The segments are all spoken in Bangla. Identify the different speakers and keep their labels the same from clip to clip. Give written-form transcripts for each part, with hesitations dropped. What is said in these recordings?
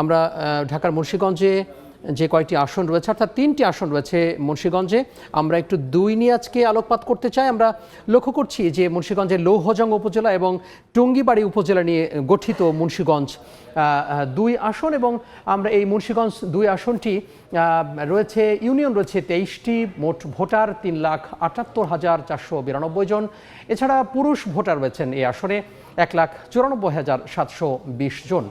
Speaker 1: আমরা ঢাকার মুন্সিগঞ্জে যে কয়েকটি আসন রয়েছে, অর্থাৎ 3টি আসন রয়েছে মুন্সিগঞ্জে, আমরা একটু 2 নিয়ে আজকে আলোকপাত করতে চাই। আমরা লক্ষ্য করছি যে মুন্সিগঞ্জের লৌহজং উপজেলা এবং টঙ্গীবাড়ি উপজেলা নিয়ে গঠিত মুন্সিগঞ্জ 2 আসন, এবং আমরা এই মুন্সিগঞ্জ 2 আসনটি রয়েছে, ইউনিয়ন রয়েছে 23টি, মোট ভোটার 3,78,492 জন। এছাড়া পুরুষ ভোটার রয়েছেন এই আসনে 1,94,720 জন,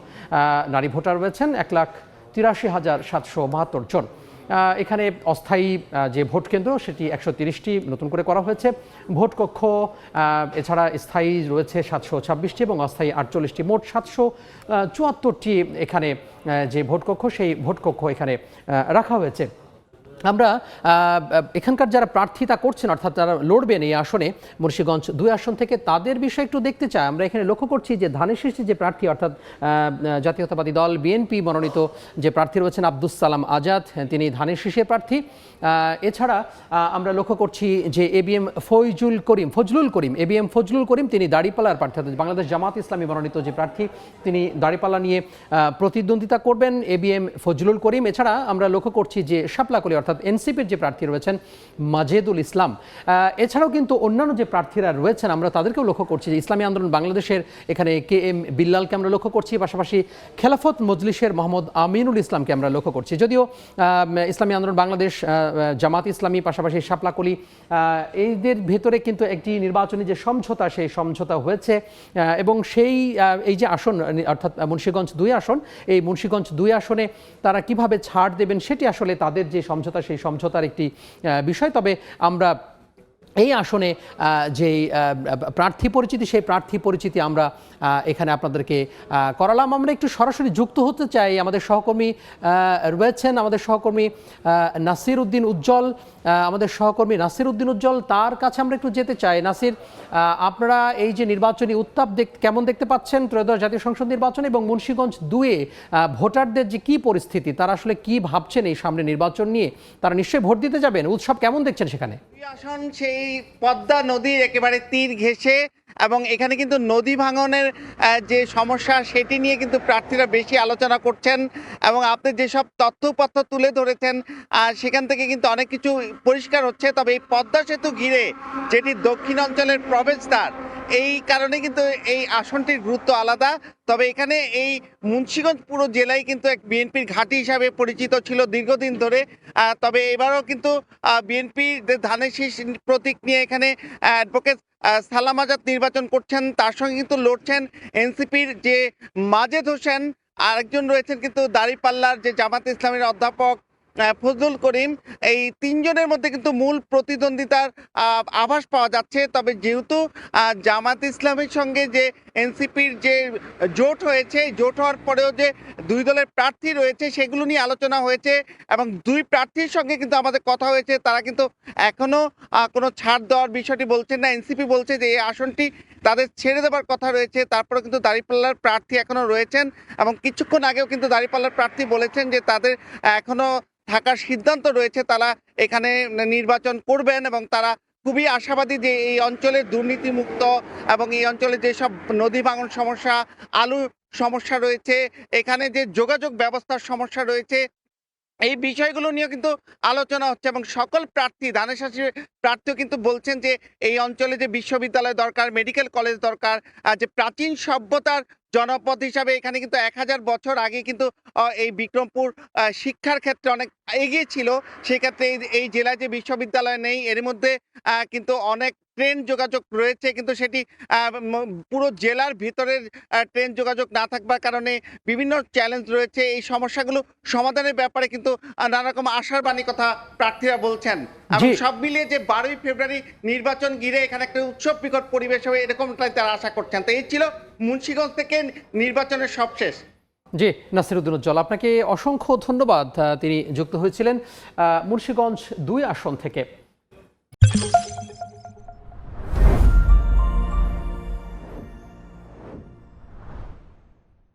Speaker 1: নারী ভোটার রয়েছেন 1,83,772 জন। এখানে অস্থায়ী যে ভোট কেন্দ্র সেটি 130টি নতুন করে করা হয়েছে। ভোট কক্ষ এছাড়া স্থায়ী রয়েছে 726টি এবং অস্থায়ী 48টি, মোট 774টি এখানে যে ভোট কক্ষ, সেই ভোট কক্ষ এখানে রাখা হয়েছে। আমরা এখানকার যারা প্রার্থিতা করছেন, অর্থাৎ যারা লড়বেন এই আসনে মুন্সিগঞ্জ 2 আসন থেকে, তাদের বিষয়ে একটু দেখতে চাই। আমরা এখানে লক্ষ্য করছি যে ধানের শীষে যে প্রার্থী, অর্থাৎ জাতীয়তাবাদী দল বিএনপি মনোনীত যে প্রার্থী রয়েছেন আব্দুস সালাম আজাদ, তিনি ধানের শীষের প্রার্থী। এছাড়া আমরা লক্ষ্য করছি যে এবিএম ফজলুল করিম তিনি দাঁড়িপাল্লার প্রার্থী, অর্থাৎ বাংলাদেশ জামাত ইসলামী মনোনীত যে প্রার্থী, তিনি দাঁড়িপাল্লা নিয়ে প্রতিদ্বন্দ্বিতা করবেন, এবিএম ফজলুল করিম। এছাড়া আমরা লক্ষ্য করছি যে শাপলাকলি অর্থাৎ এনসিপির যে প্রার্থী রয়েছেন মাজেদুল ইসলাম। এছাড়াও কিন্তু অন্যান্য যে প্রার্থীরা রয়েছেন আমরা তাদেরকেও লক্ষ্য করছি, যে ইসলামী আন্দোলন বাংলাদেশের এখানে KM বিল্লালকে আমরা লক্ষ্য করছি, পাশাপাশি খেলাফত মজলিসের মোহাম্মদ আমিনুল ইসলামকে আমরা লক্ষ্য করছি। যদিও ইসলামী আন্দোলন বাংলাদেশ, জামাত ইসলামী, পাশাপাশি শাপলাকলি, এইদের ভেতরে কিন্তু একটি নির্বাচনী যে সমঝোতা, সেই সমঝোতা হয়েছে, এবং এই যে আসন অর্থাৎ মুন্সিগঞ্জ 2 আসন, এই মুন্সিগঞ্জ 2 আসনে তারা কিভাবে ছাড় দেবেন সেটি আসলে তাদের যে সমঝোতা, সেই সমঝোতার একটি বিষয়। তবে আমরা এই আসনে যেই প্রার্থী পরিচিতি, সেই প্রার্থী পরিচিতি আমরা এখানে আপনাদেরকে করালাম। আমরা একটু সরাসরি যুক্ত হতে চাই, আমাদের সহকর্মী রয়েছেন, আমাদের সহকর্মী নাসির উদ্দিন উজ্জ্বল, তার কাছে আমরা একটু যেতে চাই। নাসির, আপনারা এই যে নির্বাচনী উত্তাপ কেমন দেখতে পাচ্ছেন ত্রয়োদশ জাতীয় সংসদ নির্বাচনে, এবং মুন্সিগঞ্জ 2-এ ভোটারদের যে কি পরিস্থিতি, তারা আসলে কি ভাবছেন এই সামনে নির্বাচন নিয়ে? তারা নিশ্চয়ই ভোট দিতে যাবেন, উৎসব কেমন দেখছেন সেখানে?
Speaker 2: আসন সেই পদ্মা নদীর একেবারে তীর ঘেঁষে, এবং এখানে কিন্তু নদী ভাঙনের যে সমস্যা সেটি নিয়ে কিন্তু প্রার্থীরা বেশি আলোচনা করছেন, এবং আপনি যেসব তথ্যপত্র তুলে ধরেছেন সেখান থেকে কিন্তু অনেক কিছু পরিষ্কার হচ্ছে। তবে এই পদ্মা সেতু ঘিরে, যেটি দক্ষিণ অঞ্চলের প্রবেশদ্বার, এই কারণে কিন্তু এই আসনটির গুরুত্ব আলাদা। তবে এখানে এই মুন্সিগঞ্জ পুরো জেলায় কিন্তু এক বিএনপির ঘাঁটি হিসাবে পরিচিত ছিল দীর্ঘদিন ধরে। তবে এবারও কিন্তু বিএনপির ধানের শীষ প্রতীক নিয়ে এখানে অ্যাডভোকেট সালাম আজাদ নির্বাচন করছেন, তার সঙ্গে কিন্তু লড়ছেন এনসিপির যে মাজেদ হোসেন, আরেকজন রয়েছেন কিন্তু দাঁড়িপাল্লার যে জামাত ইসলামের অধ্যাপক ফজলুল করিম। এই 3 জনের মধ্যে কিন্তু মূল প্রতিদ্বন্দ্বিতার আভাস পাওয়া যাচ্ছে। তবে যেহেতু জামাত ইসলামের সঙ্গে যে এনসিপির যে জোট হয়েছে, জোট হওয়ার পরেও যে 2 দলের প্রার্থী রয়েছে সেগুলো নিয়ে আলোচনা হয়েছে, এবং 2 প্রার্থীর সঙ্গে কিন্তু আমাদের কথা হয়েছে, তারা কিন্তু এখনও কোনো ছাড় দেওয়ার বিষয়টি বলছেন না। এনসিপি বলছে যে এই আসনটি তাদের ছেড়ে দেওয়ার কথা রয়েছে, তারপরে কিন্তু দাঁড়িপাল্লার প্রার্থী এখনও রয়েছেন, এবং কিছুক্ষণ আগেও কিন্তু দাঁড়িপাল্লার প্রার্থী বলেছেন যে তাদের এখনও থাকার সিদ্ধান্ত রয়েছে, তারা এখানে নির্বাচন করবেন, এবং তারা খুবই আশাবাদী যে এই অঞ্চলের দুর্নীতিমুক্ত, এবং এই অঞ্চলে যেসব নদী ভাঙন সমস্যা, আলু সমস্যা রয়েছে, এখানে যে যোগাযোগ ব্যবস্থার সমস্যা রয়েছে, এই বিষয়গুলো নিয়েও কিন্তু আলোচনা হচ্ছে। এবং সকল প্রার্থী, ধানের শীষের প্রার্থীও কিন্তু বলছেন যে এই অঞ্চলে যে বিশ্ববিদ্যালয় দরকার, মেডিকেল কলেজ দরকার, যে প্রাচীন সভ্যতার জনপদ হিসাবে এখানে কিন্তু 1000 বছর আগে কিন্তু এই বিক্রমপুর শিক্ষার ক্ষেত্রে অনেক এগিয়ে ছিল। সেক্ষেত্রে এই জেলায় যে বিশ্ববিদ্যালয় নেই, এর মধ্যে কিন্তু অনেক ট্রেন যোগাযোগ রয়েছে, কিন্তু সেটি পুরো জেলার ভিতরের ট্রেন যোগাযোগ না থাকবার কারণে বিভিন্ন চ্যালেঞ্জ রয়েছে। এই সমস্যাগুলো সমাধানের ব্যাপারে কিন্তু নানা রকম আশার বাণী কথা প্রার্থীরা বলছেন। এবং সব মিলিয়ে যে 12ই ফেব্রুয়ারি নির্বাচন ঘিরে এখানে একটা উৎসব বিকট পরিবেশ হবে, এরকমটাই তারা আশা করছেন। তো এই ছিল মুন্সিগঞ্জ থেকে নির্বাচনের সবশেষ।
Speaker 1: জি, নাসির উদ্দিন উজ্জ্বল, আপনাকে অসংখ্য ধন্যবাদ। তিনি যুক্ত হয়েছিলেন মুন্সিগঞ্জ 2 আসন থেকে।